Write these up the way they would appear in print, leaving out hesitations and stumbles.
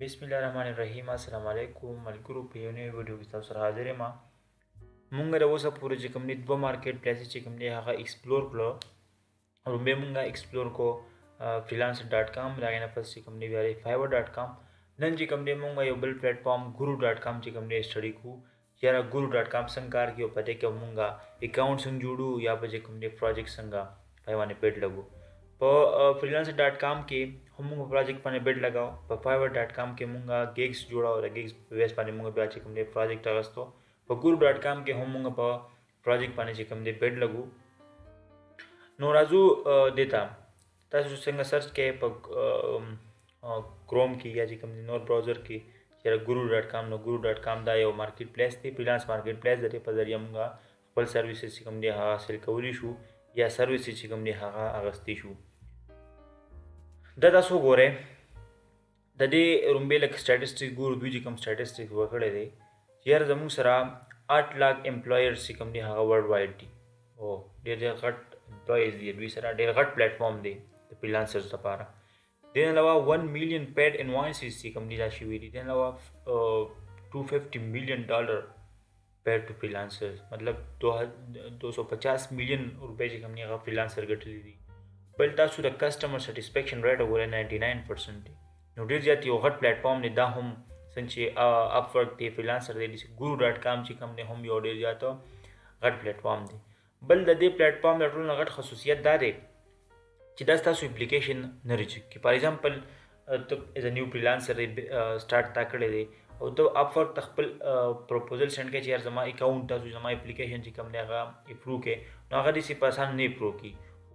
بسم الله الرحمن الرحیم. السلام علیکم ملګرو، په یو نوې ویډیو کې تاسو سره حاضر یم. مونږ د اوسه پورې چې کوم دي دوه مارکیټ پلیسز چې کوم دي هغه ایکسپلور کړو. لومبې مونږه ایکسپلور کو freelance.com، د هغې نه پس چې کوم دی بیا fiverr.com. نن چې کوم دی مونږ یو بل پلیټفارم guru.com چې کوم دی سټډي کوو چې یاره guru.com څنګه کار کوي او په دې کې مونږه اکاونټ څنګه جوړو یا په چې کوم دی پروجیکټ څنګه پای باندې بیډ لګو. په freelance.com کې هم موږ پروجیکټ باندې بیډ لګاو. په fiverr.com کې موږ gigs جوړاو، د gigs په بیس باندې موږ بیا چې کوم دی پروجیکټ اغستو. په guru.com کې هم موږ په پروجیکټ باندې چې کوم دی بیډ لګو. نو راځو دیتا تاسو څنګه سرچ کې په کروم کې یا چې کوم دی نور براوزر کې چې guru.com. نو guru.com دا یو مارکیټ پلیس دی، فریلانس مارکیټ پلیس دی. په ذریعہ موږ خپل سرویسز چې کوم دی هغه حاصل کولی شو یا سرویسز چې کوم دی هغه اغستی شو. دا تاسو ګورئ د دې رومبې لکه سټیټسټیک ګورو. دوی چې کوم سټیټسټیک ورکړی دی چې یاره زموږ سره 8 लाख امپلایرز چې کوم دي هغه ورلډ وایډ دي او ډېر غټ امپلایز دي. دوی سره ډېر غټ پلیټفارم دی د فریلانسرز لپاره. دې نه علاوه 1 ملیون پیډ انوایسز چې کوم دي دا شوي دي. دې نه علاوه $250 ملیون پیډ ټو فریلانسرز، مطلب 250 ملیون روپۍ چې کوم دي هغه فریلانسر ګټلي دي. بل تاسو د کسټمر سټیسفیکشن ریټ وګورئ 99% دی. نو ډېر زیات یو غټ پلیټفارم دی. دا هم څنګه چې اپورک دی، فریلانسر دی، guru.com چې کوم دی هم یو ډېر زیات غټ پلیټفارم دی. بل د دې پلیټفارم د ټولو نه غټ خصوصیت دا دی چې دا ستاسو اپلیکیشن نه ریجیکټ کوي. فار ایگزامپل ته ایز ا نیو فریلانسر سټارټ تا کړی دی او ته اپورک ته خپل پروپوزل سینډ کړي چې یار زما اکاونټ تاسو زما اپلیکیشن چې کوم دی هغه اپروو کړي. نو هغه داسې په اسانه نه اپروو کړي.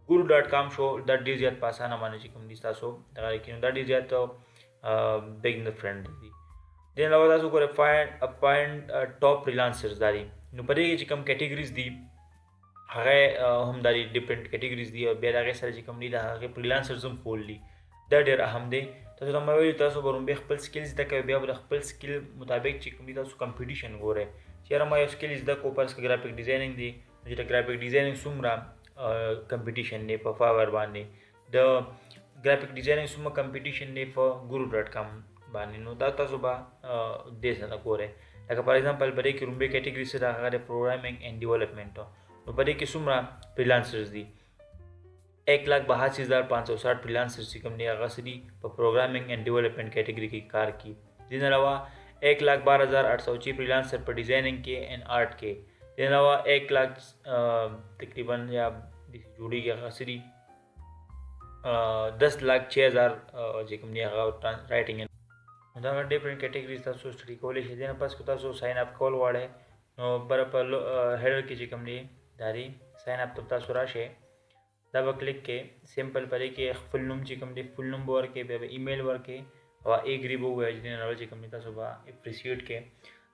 guru.com شو دا ډېر زیات په اسانه باندې چې کوم دي تاسو دغه کوي. نو دا ډېر زیات بګنر فرینډلی دي. دې علاوه تاسو ګورئ فایند ټاپ فریلانسرز دا دي. نو په دې کې چې کوم کیټګریز دي هغه هم دا ډیفرنٹ کیټګریز دي او بیا د هغې سره چې کوم دي د هغې فریلانسرز هم فول دي. دا ډېر اهم دی. تاسو ته مې ویلي تاسو به لومبې خپل سکل زده کوئ، بیا به د خپل سکل مطابق چې کوم دي تاسو کمپټیشن ګورئ چې یاره ما یو سکل زده کړو. فرض کړه ګرافیک ډیزاینینګ دی، چې د ګرافیک ډیزاینینګ څومره کمپټیشن دی په fiverr باندې، د ګرافیک ډیزاینینګ څومره کمپټیشن دی په guru.com باندې. نو دا تاسو به دې سره ګورئ. لکه فار ایگزامپل په دې کې لومبۍ کیټګري څه ده هغه د پروګرامینګ اینډ ډیولپمنټ. نو په دې کې څومره فریلانسرز دي 1,82,560 فریلانسرز چې کوم دي هغه څه دي په پروګرامینګ اینډ ډیولپمنټ کیټګري کې کار کوي. دې نه علاوه 1,12,806 فریلانسر په ډیزاینینګ کې اینډ آرټ کې. دې علاوه 1 लाख تقریبا یا جوړیږي هغه څه دي 10,06,000 چې کوم دي هغه رایټینګ. دا ډیفرنٹ کیټګریز تاسو سټډي کولی شئ. دې نه پس که تاسو ساین اپ کول غواړئ نو بره په هیډر کې چې کوم دي دا دي ساین اپ ته تاسو راشئ. دا به کلیک کې سمپل په دې کې خپل نوم چې کوم دی فل نوم به ورکړئ، بیا به ایمیل ورکړئ او ایګري به ووایئ. دې نه چې کوم دي تاسو به اپریسیټ کړئ.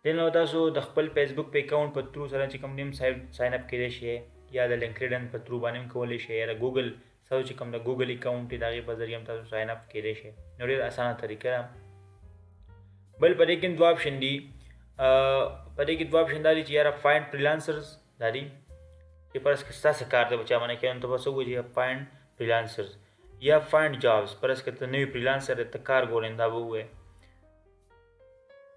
دې نه تاسو د خپل فیسبوک په اکاونټ په تھرو سره چې کوم دي ساین اپ کړئ شئ یا د لینکډین په تھرو باندې هم کولی شئ یا د ګوګل سره چې کوم د ګوګل اکاونټ دی د هغې په ذریعه هم تاسو ساین اپ کړی شئ. نو ډېر اسانه طریقه ده. بل په دې کې دوه آپشن دي. په دې کې دوه آپشن دا دي چې یاره فایند فریلانسرز دا دي چې فرض کړه ستاسو کار دی بچا باندې کوي نو ته به څه ووایې چې فایند فریلانسرز یا فایند جابز. فرض کړه ته نوی فریلانسر دی ته کار ګورې دا به ووایې.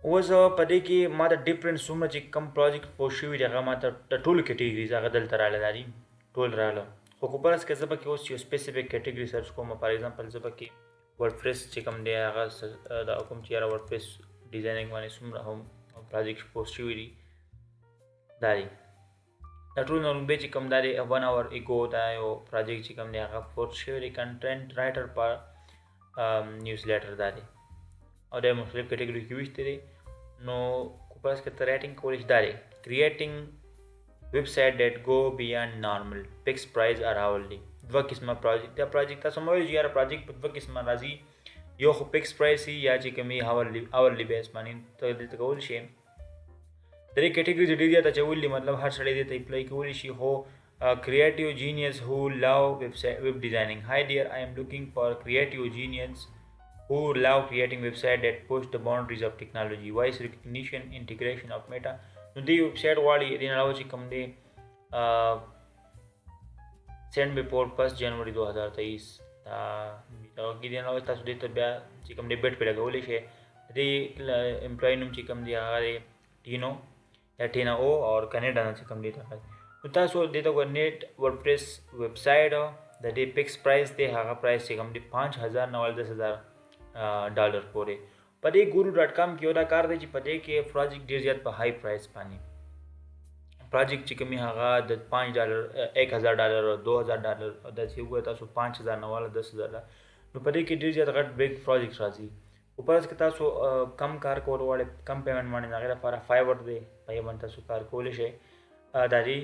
اوس په دې کې ما ته ډیفرنٹ څومره چې کوم پروجیکټ پوسټ شوي دي هغه ما ته د ټولو کیټګریز هغه دلته راغلی دا دي ټول راغله. خو که فرض کړه زه به کې اوس یو سپیسیفیک کیټګري سرچ کوم. فار ایگزامپل زه به کې ورډپریس چې کوم دی هغه دا کوم چې یاره ورډپریس ډیزاینینګ باندې څومره هم پروجیکټ پوسټ شوي دي دا دي. دا ټول نه لومبۍ چې کوم دا دی 1 hour اګو دا یو پروجیکټ چې کوم دی هغه پوسټ شوی دی کنټینټ رایټر په نیوز لیټر دا دی او دا مختلف کیټګري کې ویشته دی. نو کو فرض کړه ته رایټینګ کولی شي دا دی کریټینګ ویب سایټ دیٹ گو بیانډ نارمل فکس پرایز اور hourly. دوه قسمه پروجیکټ دا پروجیکټ تاسو مې ویل چې یاره پروجیکټ په دوه قسمه راځي، یو خو فکس پرایز یا چې کومې hourly بیس باندې ته دلته کولی شئ. د دې کیټګریز ډېر زیات اچولي مطلب هر سړی دې ته اپلای کولی شي. خو creative genius who love web designing. Hi dear, I am looking for creative genius who love creating website that push the boundaries of technology, voice recognition, integration of meta. نو دې ویبسایټ غواړي. دې نه علاوه چې کوم دی سینډ بفور 1 جنوري 2023 دا کې دې نه علاوه تاسو دې ته بیا چې کوم دی بیټ پې لګولی شئ. دې امپلای نوم چې کوم دی هغه دی ټینو یا ټینا او او کینیډا نه چې کوم دی راغلی. نو تاسو دې ته ګورئ نیټ ورډپریس ویب سایټ د دې فکس پرایس دی هغه پرایس چې کوم دی 5000 نه ول 10000 ډالر پورې. په دې ګورو ډاټ کام کې یو دا کار دی چې په دې کې پروجیکټ ډېر زیات په هائی پرایس باندې پروجیکټ چې کومي هغه د $5 $1000 $2000 داسې وګورئ تاسو 5000 نه والا 10000. نو په دې کې ډېر زیات غټ بیگ پروجیکټ راځي. او پرس کې تاسو کم کار کول غواړئ کم پیمنټ باندې هغې لپاره فایور دی په هغې باندې تاسو کار کولی شئ دا دی.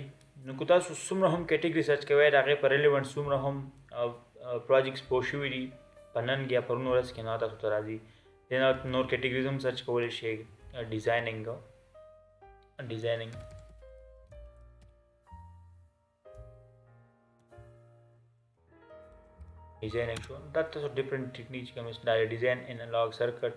نو که تاسو څومره هم کیټګري سرچ کوئ د هغې په ریلیونټ څومره هم پروجیکټس پوه شوي دي په نن یا پرون ورځ کې نه تاسو ته راځي. دې نه نور کیټګریز هم سرچ کولی شئ ډیزاینینګ شو دا تاسو ډیفرنٹ ټیکنیک کوم دا ډیزاین انالوګ سرکټ